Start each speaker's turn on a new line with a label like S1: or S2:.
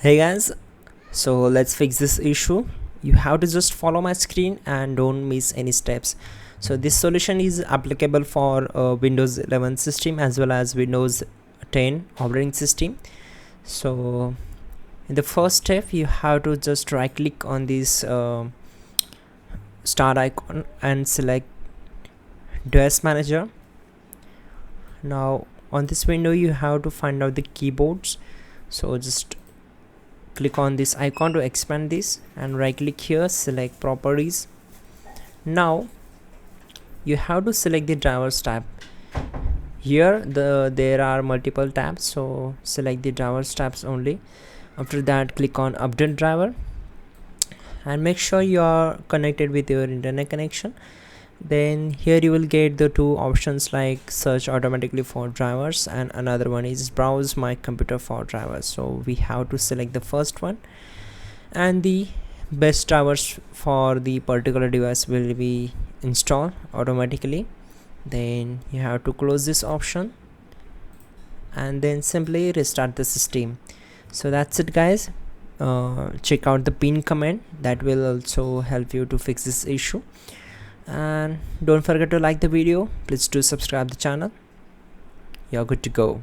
S1: Hey guys, so let's fix this issue. You have to just follow my screen and don't miss any steps. So this solution is applicable for Windows 11 system as well as Windows 10 operating system. So in the first step, you have to just right click on this star icon and select device manager. Now on this window you have to find out the keyboards, so just click on this icon to expand this and right click here, select properties. Now you have to select the drivers tab. Here there are multiple tabs, so select the drivers tabs only. After that, click on update driver and make sure you are connected with your internet connection. Then here you will get the two options like search automatically for drivers and another one is browse my computer for drivers. So we have to select the first one, and the best drivers for the particular device will be installed automatically. Then you have to close this option and then simply restart the system. So that's it guys. Check out the pin command, that will also help you to fix this issue. And don't forget to like the video. Please do subscribe the channel. You're good to go.